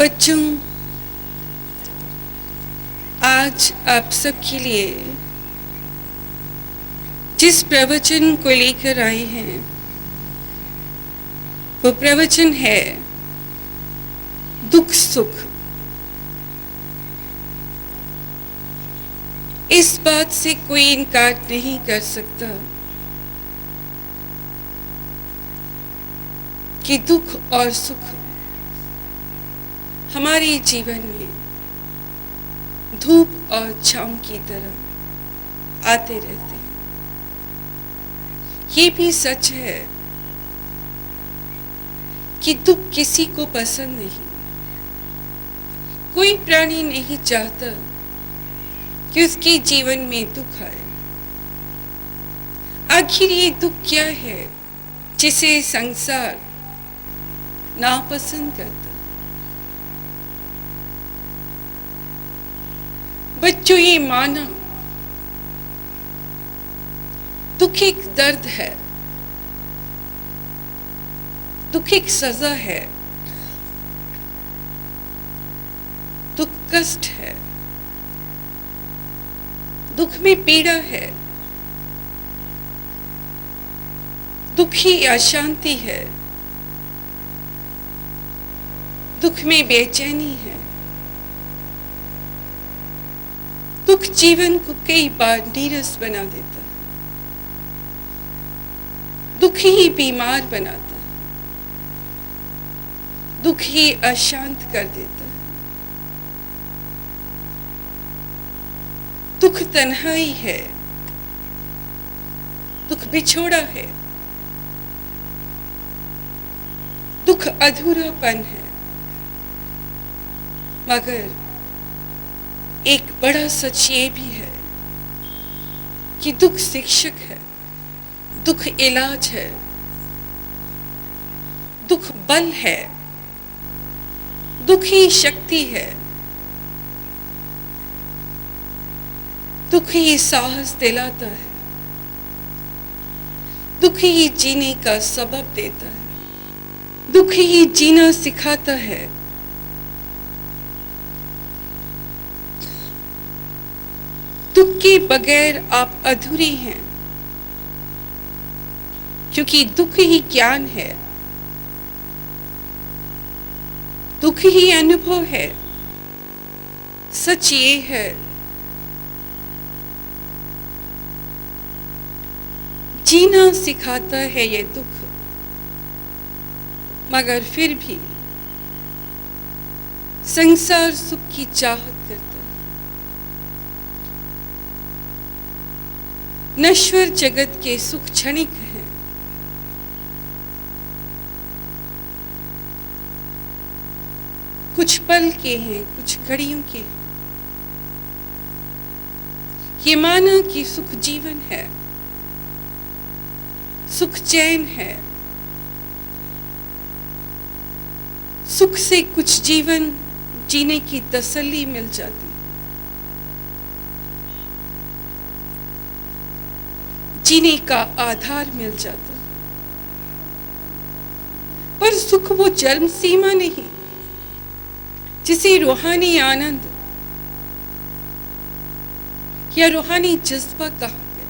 बच्चों, आज आप सबके लिए जिस प्रवचन को लेकर आए हैं वो प्रवचन है दुख सुख। इस बात से कोई इनकार नहीं कर सकता कि दुख और सुख हमारे जीवन में धूप और छांव की तरह आते रहते हैं। ये भी सच है कि दुख किसी को पसंद नहीं। कोई प्राणी नहीं चाहता कि उसके जीवन में दुख आए। आखिर ये दुख क्या है जिसे संसार नापसंद करता? बच्चों, ये माना दुख एक दर्द है, दुख एक सजा है, दुख कष्ट है, दुख में पीड़ा है, दुख ही अशांति है, दुख में बेचैनी है। दुख जीवन को कई बार नीरस बना देता है, दुख ही बीमार बनाता है, दुख ही अशांत कर देता है। दुख तन्हाई है, दुख बिछोड़ा है, दुख अधूरापन है। मगर एक बड़ा सच ये भी है कि दुख शिक्षक है, दुख इलाज है, दुख बल है, दुख ही शक्ति है, दुख ही साहस दिलाता है, दुख ही जीने का सबब देता है, दुख ही जीना सिखाता है। दुख के बगैर आप अधूरी हैं, क्योंकि दुख ही ज्ञान है, दुख ही अनुभव है। सच ये है जीना सिखाता है ये दुख, मगर फिर भी संसार सुख की चाहत करता है। नश्वर जगत के सुख क्षणिक हैं, कुछ पल के हैं, कुछ घड़ियों के हैं। ये माना कि सुख जीवन है, सुख चैन है, सुख से कुछ जीवन जीने की तसल्ली मिल जाती, जीने का आधार मिल जाता। पर सुख वो चरम सीमा नहीं जिसे रूहानी आनंद या रूहानी जज्बा कहा गया।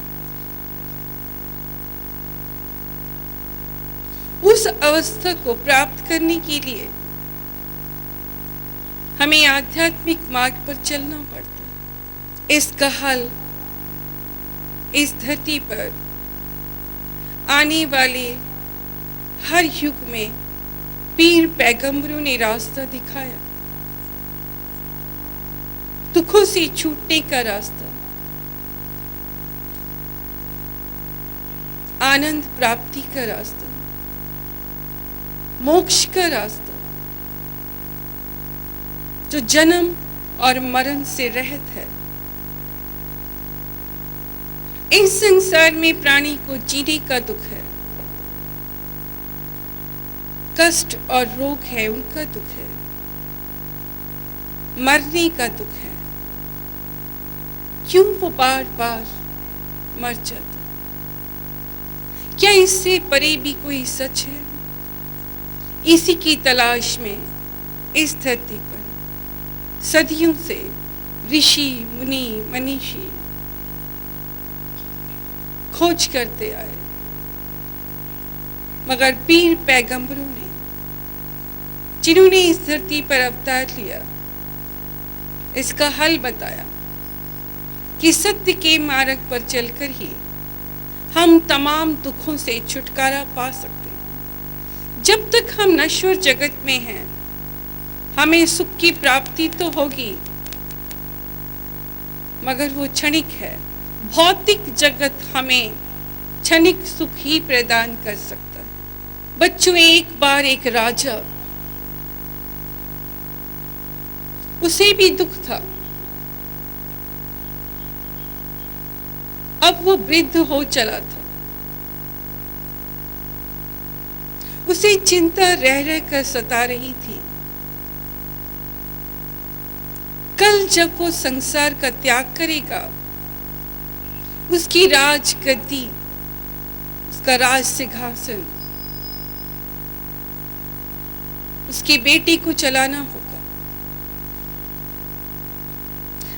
उस अवस्था को प्राप्त करने के लिए हमें आध्यात्मिक मार्ग पर चलना पड़ता है। इसका हल इस धरती पर आने वाले हर युग में पीर पैगंबरों ने रास्ता दिखाया। दुखों से छूटने का रास्ता, आनंद प्राप्ति का रास्ता, मोक्ष का रास्ता, जो जन्म और मरण से रहित है। इस संसार में प्राणी को जीने का दुख है, कष्ट और रोग है उनका दुख है, मरने का दुख है। क्यों वो बार बार मर जाता? क्या इससे परे भी कोई सच है? इसी की तलाश में इस धरती पर सदियों से ऋषि मुनि मनीषी खोज करते आए, मगर पीर पैगंबरों ने, जिन्होंने इस धरती पर अवतार लिया, इसका हल बताया कि सत्य के मार्ग पर चलकर ही हम तमाम दुखों से छुटकारा पा सकते हैं। जब तक हम नश्वर जगत में हैं, हमें सुख की प्राप्ति तो होगी, मगर वो क्षणिक है। भौतिक जगत हमें क्षणिक सुख ही प्रदान कर सकता है। बच्चों, एक बार एक राजा, उसे भी दुख था। अब वो वृद्ध हो चला था। उसे चिंता रह रह कर सता रही थी। कल जब वो संसार का त्याग करेगा, उसकी राज गद्दी, उसका राज सिंहासन उसके बेटे को चलाना होगा।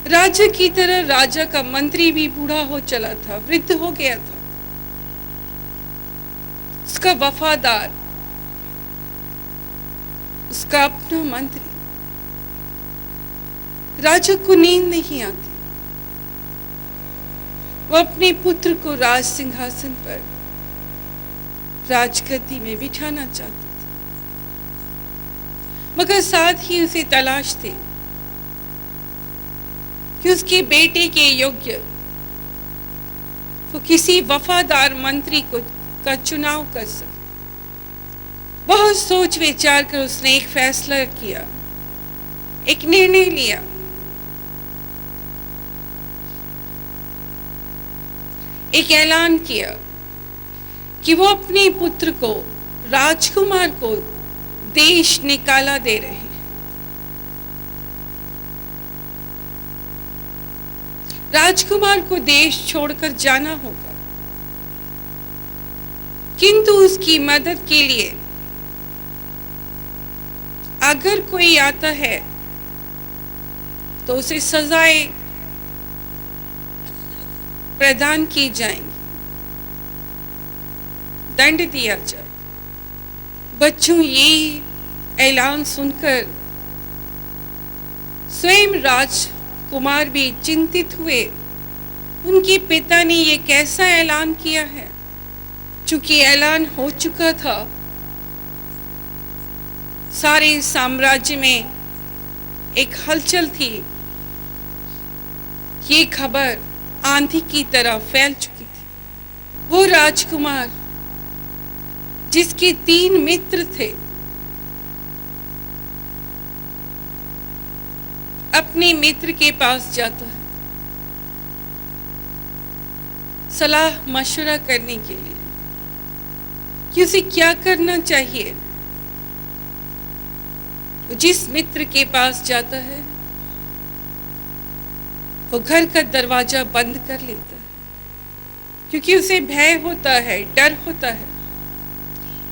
राजा की तरह राजा का मंत्री भी बूढ़ा हो चला था, वृद्ध हो गया था। उसका वफादार, उसका अपना मंत्री। राजा को नींद नहीं आती। वो अपने पुत्र को राज सिंहासन पर, राजगद्दी में बिठाना चाहता था, मगर साथ ही उसे तलाश थी कि उसके बेटे के योग्य वो किसी वफादार मंत्री का चुनाव कर सके। बहुत सोच विचार कर उसने एक फैसला किया, एक निर्णय लिया। एक ऐलान किया कि वो अपने पुत्र को, राजकुमार को देश निकाला दे रहे हैं। राजकुमार को देश छोड़कर जाना होगा, किंतु उसकी मदद के लिए अगर कोई आता है तो उसे सजाएं प्रदान की जाएंगी, दंड दिया जाए। बच्चों, ये ऐलान सुनकर स्वयं राजकुमार भी चिंतित हुए। उनके पिता ने ये कैसा ऐलान किया है? चूंकि ऐलान हो चुका था, सारे साम्राज्य में एक हलचल थी। ये खबर आंधी की तरह फैल चुकी थी। वो राजकुमार जिसके 3 मित्र थे, अपने मित्र के पास जाता है सलाह मशवरा करने के लिए कि उसे क्या करना चाहिए। जिस मित्र के पास जाता है, वो घर का दरवाजा बंद कर लेता है, क्योंकि उसे भय होता है, डर होता है,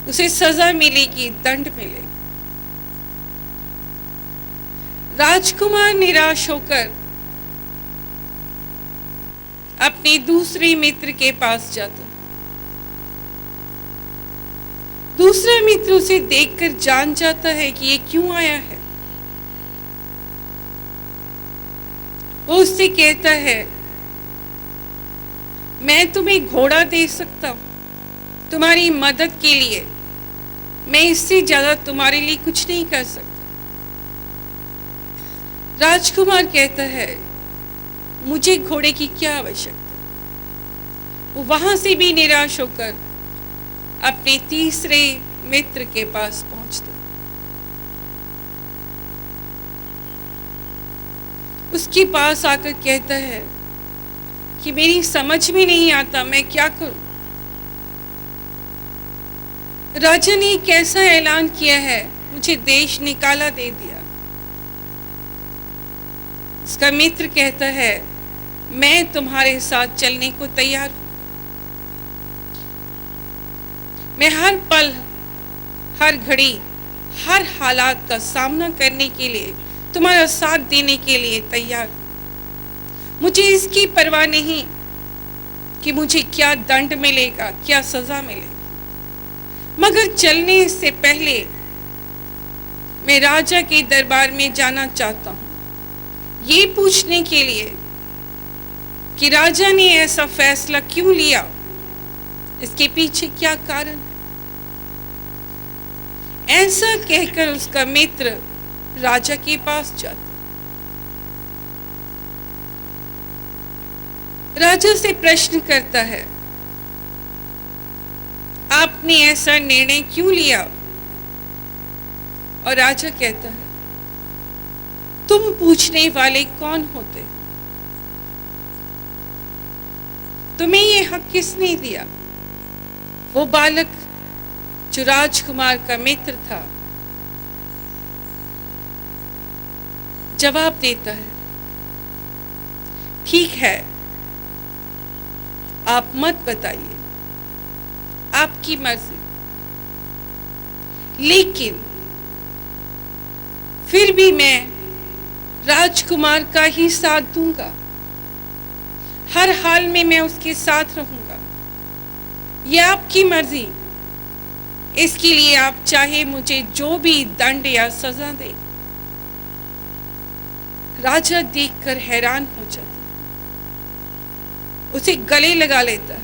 उसे सजा मिलेगी, दंड मिलेगा। राजकुमार निराश होकर अपने दूसरे मित्र के पास जाता है। दूसरा मित्र उसे देखकर जान जाता है कि ये क्यों आया है। वो उससे कहता है, मैं तुम्हें घोड़ा दे सकता हूं तुम्हारी मदद के लिए, मैं इससे ज्यादा तुम्हारे लिए कुछ नहीं कर सकता। राजकुमार कहता है, मुझे घोड़े की क्या आवश्यकता। वो वहां से भी निराश होकर अपने तीसरे मित्र के पास पहुंचता। उसके पास आकर कहता है कि मेरी समझ में नहीं आता, मैं क्या करूं। राजा ने कैसा ऐलान किया है, मुझे देश निकाला दे दिया। उसका मित्र कहता है, मैं तुम्हारे साथ चलने को तैयार हूं। मैं हर पल, हर घड़ी, हर हालात का सामना करने के लिए, तुम्हारा साथ देने के लिए तैयार हूं। मुझे इसकी परवाह नहीं कि मुझे क्या दंड मिलेगा, क्या सजा मिलेगी, मगर चलने से पहले मैं राजा के दरबार में जाना चाहता हूं, ये पूछने के लिए कि राजा ने ऐसा फैसला क्यों लिया, इसके पीछे क्या कारण है। ऐसा कहकर उसका मित्र राजा के पास जाता। राजा से प्रश्न करता है, आपने ऐसा निर्णय क्यों लिया? और राजा कहता है, तुम पूछने वाले कौन होते? तुम्हें ये हक किसने दिया? वो बालक जो राजकुमार का मित्र था जवाब देता है, ठीक है, आप मत बताइए, आपकी मर्जी, लेकिन फिर भी मैं राजकुमार का ही साथ दूंगा। हर हाल में मैं उसके साथ रहूंगा। यह आपकी मर्जी, इसके लिए आप चाहे मुझे जो भी दंड या सजा दे। राजा देखकर हैरान हो जाता, उसे गले लगा लेता है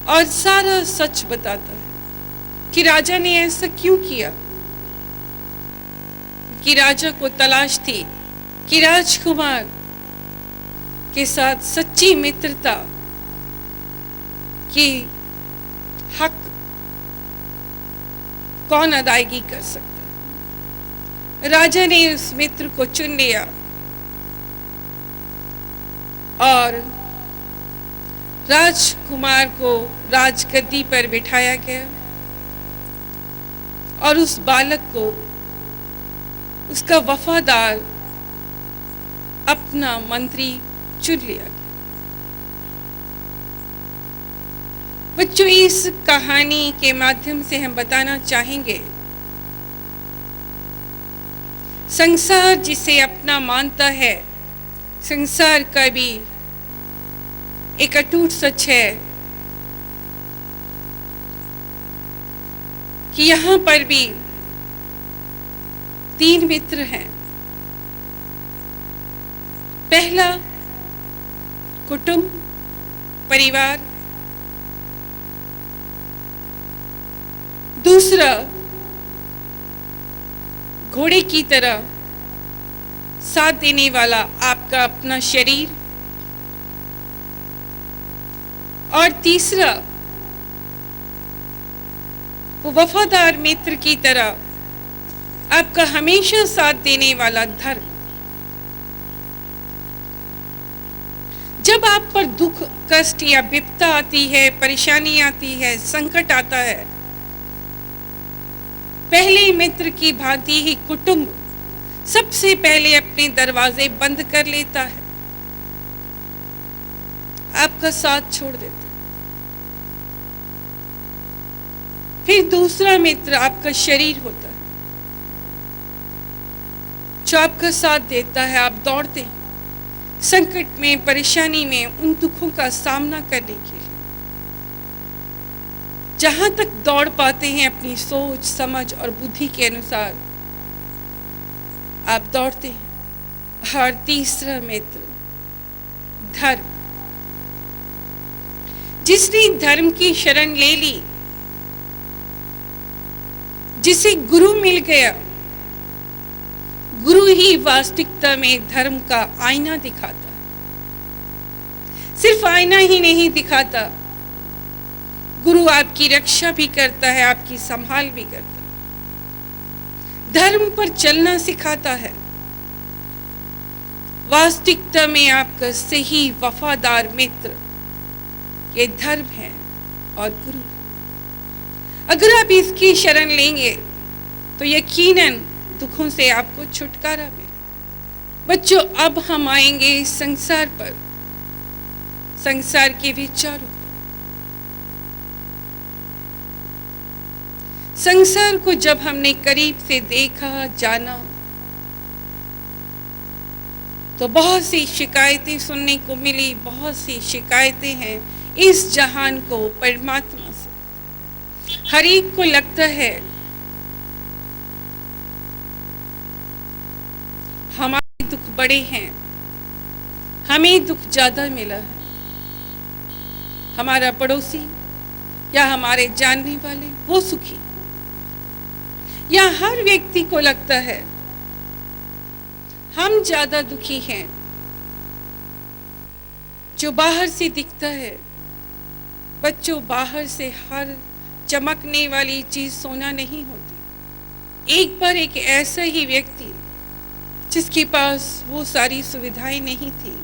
और सारा सच बताता है कि राजा ने ऐसा क्यों किया। कि राजा को तलाश थी कि राजकुमार के साथ सच्ची मित्रता की हक कौन अदायगी कर सकता। राजा ने उस मित्र को चुन लिया और राजकुमार को राजगद्दी पर बिठाया गया और उस बालक को उसका वफादार अपना मंत्री चुन लिया गया। बच्चों, इस कहानी के माध्यम से हम बताना चाहेंगे, संसार जिसे अपना मानता है, संसार का भी एक अटूट सच है कि यहां पर भी तीन मित्र हैं। पहला कुटुंब, परिवार। दूसरा घोड़े की तरह साथ देने वाला आपका अपना शरीर। और तीसरा वो वफादार मित्र की तरह आपका हमेशा साथ देने वाला धर्म। जब आप पर दुख, कष्ट या विपदा आती है, परेशानी आती है, संकट आता है, पहले मित्र की भांति ही कुटुंब सबसे पहले अपने दरवाजे बंद कर लेता है, आपका साथ छोड़ देता है। फिर दूसरा मित्र आपका शरीर होता है जो आपका साथ देता है। आप दौड़ते हैं संकट में, परेशानी में, उन दुखों का सामना करने के लिए। जहां तक दौड़ पाते हैं अपनी सोच, समझ और बुद्धि के अनुसार आप दौड़ते हैं। और तीसरा मित्र धर्म, जिसने धर्म की शरण ले ली, जिसे गुरु मिल गया। गुरु ही वास्तविकता में धर्म का आईना दिखाता। सिर्फ आईना ही नहीं दिखाता, गुरु आपकी रक्षा भी करता है, आपकी संभाल भी करता है, धर्म पर चलना सिखाता है। वास्तविकता में आपका सही वफादार मित्र ये धर्म है और गुरु। अगर आप इसकी शरण लेंगे तो यकीनन दुखों से आपको छुटकारा मिले। बच्चों, अब हम आएंगे संसार पर, संसार के विचारों पर। संसार को जब हमने करीब से देखा, जाना, तो बहुत सी शिकायतें सुनने को मिली। बहुत सी शिकायतें हैं इस जहान को परमात्मा से। हर एक को लगता है हमारे दुख बड़े हैं, हमें दुख ज्यादा मिला है। हमारा पड़ोसी या हमारे जानने वाले वो सुखी, या हर व्यक्ति को लगता है हम ज्यादा दुखी हैं। जो बाहर से दिखता है, बच्चों, बाहर से हर चमकने वाली चीज सोना नहीं होती। एक बार एक ऐसा ही व्यक्ति जिसके पास वो सारी सुविधाएं नहीं थी,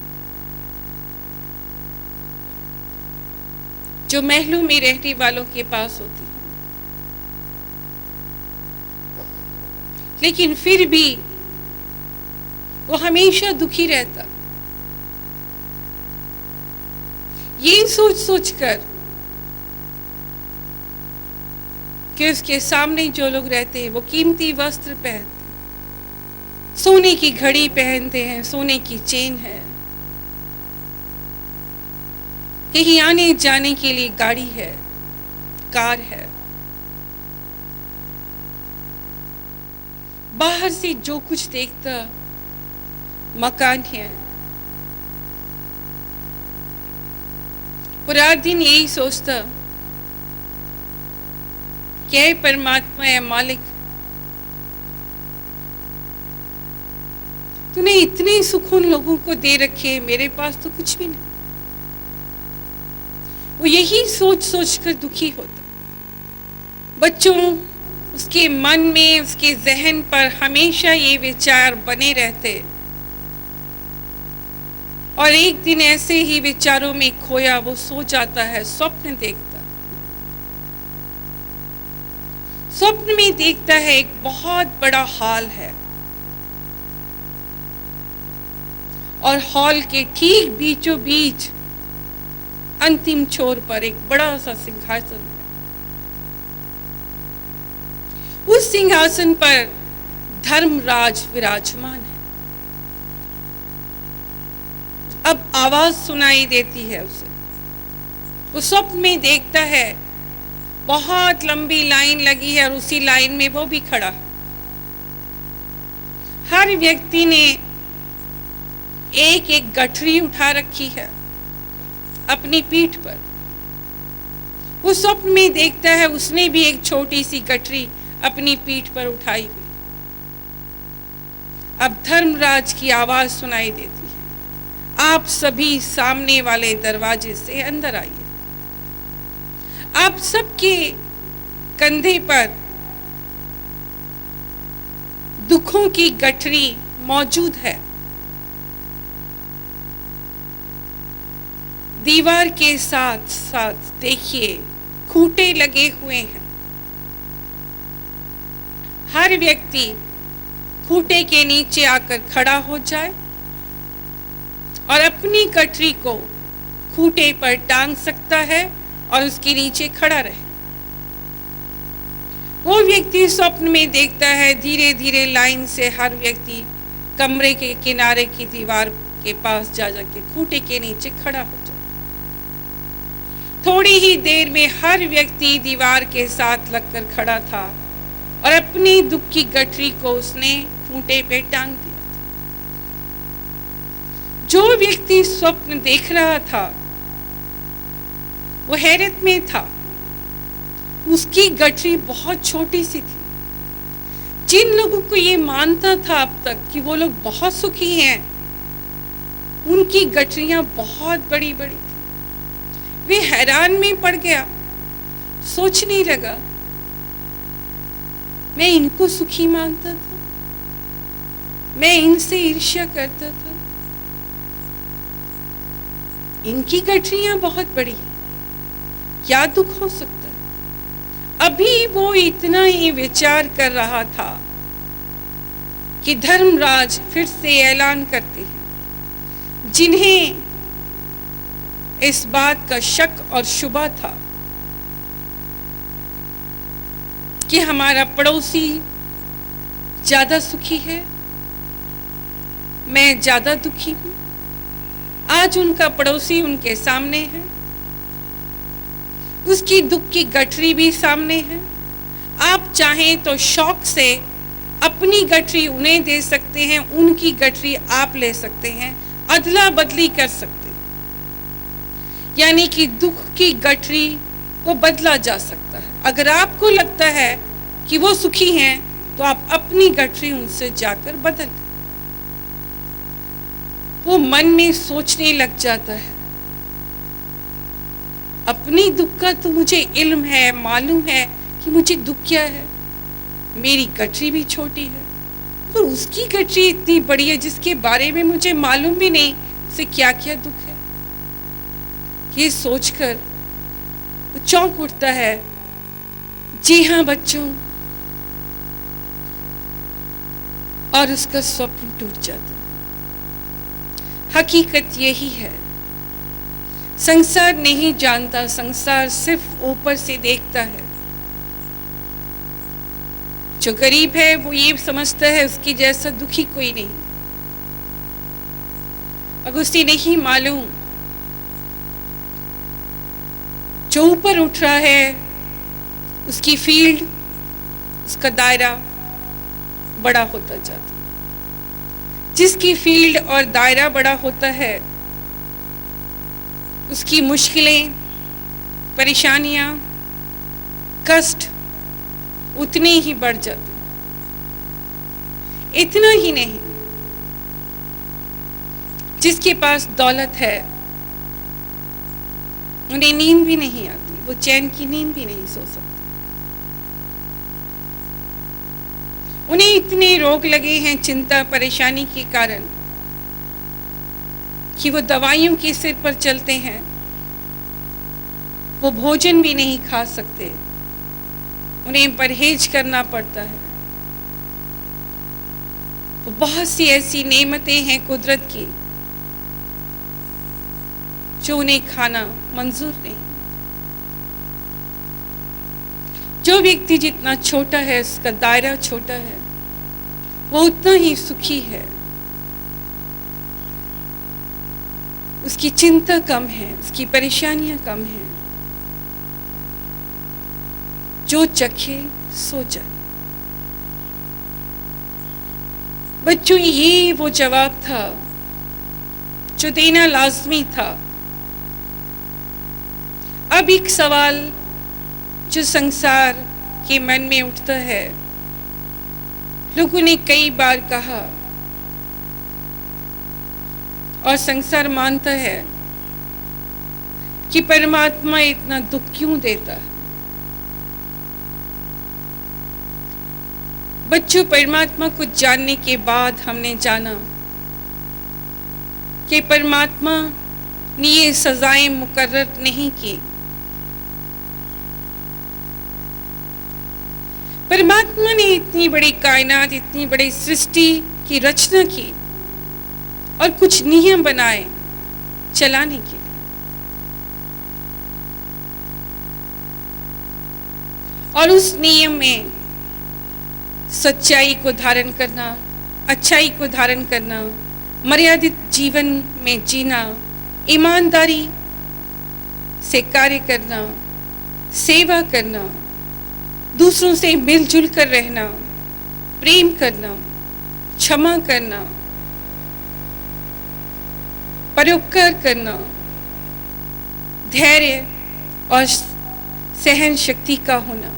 जो महलों में रहने वालों के पास होती है, लेकिन फिर भी वो हमेशा दुखी रहता। ये सोच सोचकर कि उसके सामने जो लोग रहते हैं वो कीमती वस्त्र पहनते, सोने की घड़ी पहनते हैं, सोने की चेन है, कहीं आने जाने के लिए गाड़ी है, कार है। बाहर से जो कुछ देखता, मकान है, पूरा दिन यही सोचता क्या है परमात्मा है मालिक, तूने इतने सुख उन लोगों को दे रखे, मेरे पास तो कुछ भी नहीं। वो यही सोच सोच कर दुखी होता। बच्चों, उसके मन में, उसके जहन पर हमेशा ये विचार बने रहते, और एक दिन ऐसे ही विचारों में खोया वो सो जाता है। स्वप्न देखता, स्वप्न में देखता है एक बहुत बड़ा हॉल है, और हॉल के ठीक बीचों बीच अंतिम छोर पर एक बड़ा सा सिंहासन है। उस सिंहासन पर धर्मराज विराजमान है। अब आवाज सुनाई देती है उसे। वो स्वप्न में देखता है बहुत लंबी लाइन लगी है और उसी लाइन में वो भी खड़ा है। हर व्यक्ति ने एक एक गठरी उठा रखी है अपनी पीठ पर। वो स्वप्न में देखता है उसने भी एक छोटी सी गठरी अपनी पीठ पर उठाई हुई। अब धर्मराज की आवाज सुनाई देती है, आप सभी सामने वाले दरवाजे से अंदर आइए। आप सबके कंधे पर दुखों की गठरी मौजूद है। दीवार के साथ साथ देखिए खूंटे लगे हुए हैं। हर व्यक्ति खूंटे के नीचे आकर खड़ा हो जाए और अपनी गठरी को खूंटे पर टांग सकता है और उसके नीचे खड़ा रहे। वो व्यक्ति स्वप्न में देखता है धीरे धीरे लाइन से हर व्यक्ति कमरे के किनारे की दीवार के पास जा जाके खूंटे के नीचे खड़ा हो जाए। थोड़ी ही देर में हर व्यक्ति दीवार के साथ लगकर खड़ा था और अपनी दुख की गठरी को उसने खूंटे पे टांग दिया। जो व्यक्ति स्वप्न देख रहा था वो हैरत में था। उसकी गठरी बहुत छोटी सी थी। जिन लोगों को ये मानता था अब तक कि वो लोग बहुत सुखी हैं, उनकी गठरियां बहुत बड़ी बड़ी थी। वे हैरान में पड़ गया, सोचने लगा मैं इनको सुखी मानता था, मैं इनसे ईर्ष्या करता था, इनकी गठरियां बहुत बड़ी, क्या दुख हो सकता। अभी वो इतना ही विचार कर रहा था कि धर्मराज फिर से ऐलान करते हैं, जिन्हें इस बात का शक और शुबा था कि हमारा पड़ोसी ज्यादा सुखी है, मैं ज्यादा दुखी हूं। आज उनका पड़ोसी उनके सामने है, उसकी दुख की गठरी भी सामने है। आप चाहें तो शौक से अपनी गठरी उन्हें दे सकते हैं, उनकी गठरी आप ले सकते हैं, अदला बदली कर सकते हैं। यानी कि दुख की गठरी को बदला जा सकता है। अगर आपको लगता है कि वो सुखी हैं तो आप अपनी गठरी उनसे जाकर बदल लें। वो मन में सोचने लग जाता है, अपनी दुख का तो मुझे इल्म है, मालूम है कि मुझे दुख क्या है, मेरी गठरी भी छोटी है, पर उसकी गठरी इतनी बड़ी है जिसके बारे में मुझे मालूम भी नहीं उसे क्या क्या दुख है। ये सोचकर वो चौंक उठता है। जी हाँ बच्चों, और उसका स्वप्न टूट जाता है। हकीकत यही है, संसार नहीं जानता, संसार सिर्फ ऊपर से देखता है। जो गरीब है वो ये समझता है उसकी जैसा दुखी कोई नहीं, अगर उसे नहीं मालूम जो ऊपर उठ रहा है उसकी फील्ड, उसका दायरा बड़ा होता जाता है। जिसकी फील्ड और दायरा बड़ा होता है उसकी मुश्किलें, परेशानियां, कष्ट उतने ही बढ़ जाते। इतना ही नहीं, जिसके पास दौलत है उन्हें नींद भी नहीं आती, वो चैन की नींद भी नहीं सो सकते। उन्हें इतने रोग लगे हैं चिंता परेशानी के कारण कि वो दवाइयों के सिर पर चलते हैं, वो भोजन भी नहीं खा सकते, उन्हें परहेज करना पड़ता है। वो बहुत सी ऐसी नेमतें हैं कुदरत की जो उन्हें खाना मंजूर नहीं। जो व्यक्ति जितना छोटा है, उसका दायरा छोटा है, वो उतना ही सुखी है। उसकी चिंता कम है, उसकी परेशानियां कम हैं। जो चखे सो जाए। बच्चों, ये वो जवाब था जो देना लाजमी था। अब एक सवाल जो संसार के मन में उठता है, लोगों ने कई बार कहा और संसार मानता है कि परमात्मा इतना दुख क्यों देता है। बच्चों, परमात्मा को जानने के बाद हमने जाना कि परमात्मा ने ये सजाएं मुकर्रर नहीं की। परमात्मा ने इतनी बड़ी कायनात, इतनी बड़ी सृष्टि की रचना की और कुछ नियम बनाए चलाने के लिए। और उस नियम में सच्चाई को धारण करना, अच्छाई को धारण करना, मर्यादित जीवन में जीना, ईमानदारी से कार्य करना, सेवा करना, दूसरों से मिलजुल कर रहना, प्रेम करना, क्षमा करना, परोपकार करना, धैर्य और सहन शक्ति का होना।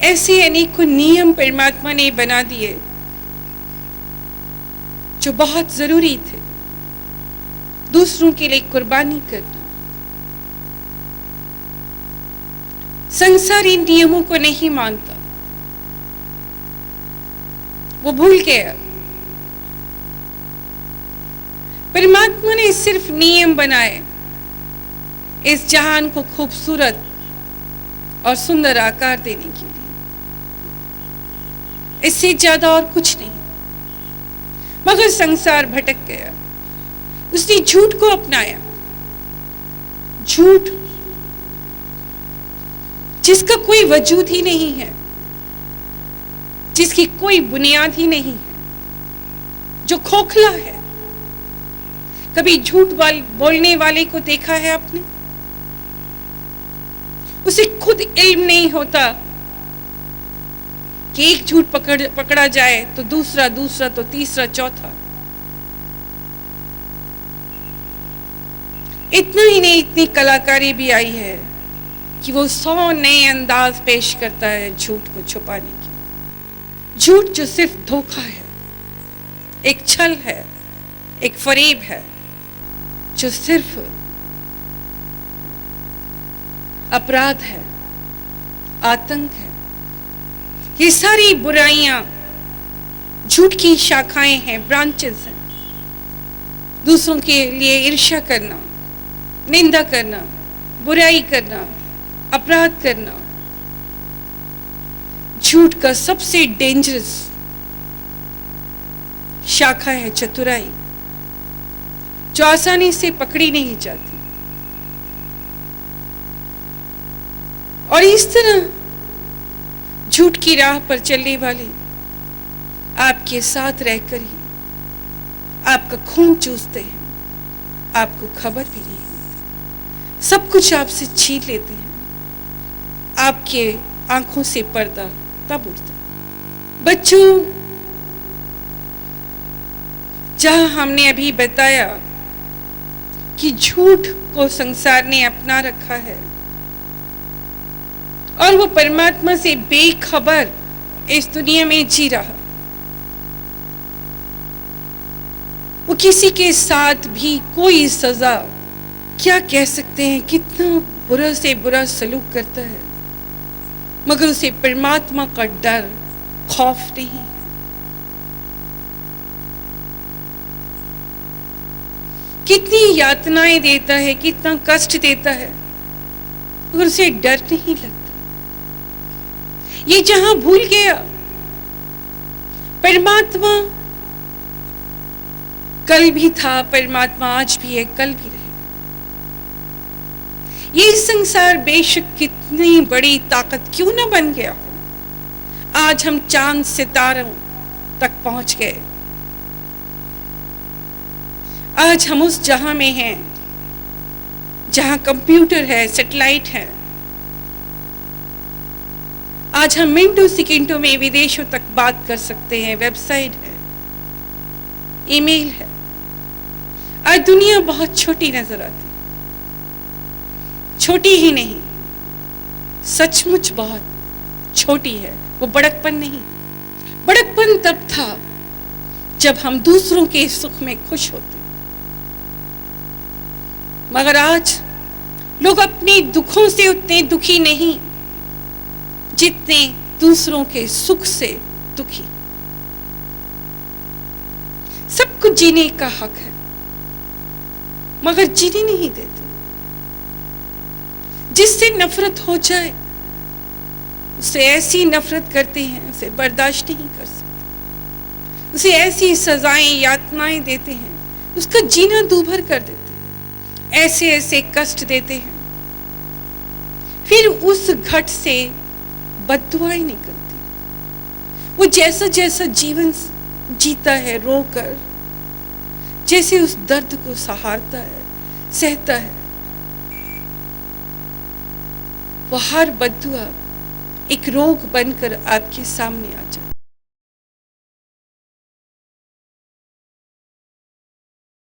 ऐसे अनेकों नियम परमात्मा ने बना दिए जो बहुत जरूरी थे। दूसरों के लिए कुर्बानी करना। संसार इन नियमों को नहीं मानता, वो भूल गया। परमात्मा ने सिर्फ नियम बनाए इस जहान को खूबसूरत और सुंदर आकार देने के लिए, इससे ज्यादा और कुछ नहीं। मगर संसार भटक गया, उसने झूठ को अपनाया। झूठ जिसका कोई वजूद ही नहीं है, जिसकी कोई बुनियाद ही नहीं है, जो खोखला है। कभी झूठ बोलने वाले को देखा है आपने? उसे खुद इल्म नहीं होता कि एक झूठ पकड़ा जाए तो दूसरा तो तीसरा, चौथा। इतना ही नहीं, इतनी कलाकारी भी आई है कि वो 100 नए अंदाज पेश करता है झूठ को छुपाने की। झूठ जो सिर्फ धोखा है, एक छल है, एक फरेब है, जो सिर्फ अपराध है, आतंक है। ये सारी बुराइयां झूठ की शाखाएं हैं, ब्रांचेस हैं। दूसरों के लिए ईर्ष्या करना, निंदा करना, बुराई करना, अपराध करना, झूठ का सबसे डेंजरस शाखा है चतुराई, जो आसानी से पकड़ी नहीं जाती। और इस तरह झूठ की राह पर चलने वाले आपके साथ रहकर ही आपका खून चूसते हैं, आपको खबर भी नहीं होती, सब कुछ आपसे छीन लेते हैं, आपके आंखों से पर्दा तब उठता। बच्चों, जहां हमने अभी बताया कि झूठ को संसार ने अपना रखा है और वो परमात्मा से बेखबर इस दुनिया में जी रहा, वो किसी के साथ भी कोई सजा, क्या कह सकते हैं, कितना बुरा से बुरा सलूक करता है, मगर उसे परमात्मा का डर, खौफ नहीं। कितनी यातनाएं देता है, कितना कष्ट देता है, मगर उसे डर नहीं लगता। ये जहां भूल गया परमात्मा कल भी था, परमात्मा आज भी है, कल भी रहेगा। ये संसार बेशक कितनी बड़ी ताकत क्यों ना बन गया हो, आज हम चांद सितारों तक पहुंच गए। आज हम उस जहां में हैं जहां कंप्यूटर है, सैटेलाइट है। आज हम मिनटों सेकंडों में विदेशों तक बात कर सकते हैं, वेबसाइट है, ईमेल है। आज दुनिया बहुत छोटी नजर आती, छोटी ही नहीं, सचमुच बहुत छोटी है। वो बड़कपन नहीं, बड़कपन तब था जब हम दूसरों के सुख में खुश होते, मगर आज लोग अपने दुखों से उतने दुखी नहीं जितने दूसरों के सुख से दुखी। सबको जीने का हक है, मगर जीने नहीं देते। जिससे नफरत हो जाए उसे ऐसी नफरत करते हैं, उसे बर्दाश्त नहीं कर सकते, उसे ऐसी सजाएं, यातनाएं देते हैं, उसका जीना दूभर कर देते हैं, ऐसे ऐसे कष्ट देते हैं, फिर उस घट से बद्दुआएं निकलती। वो जैसा जैसा जीवन जीता है रोकर, जैसे उस दर्द को सहारता है, सहता है, वो हर बद्दुआ एक रोग बनकर आपके सामने आ जाती।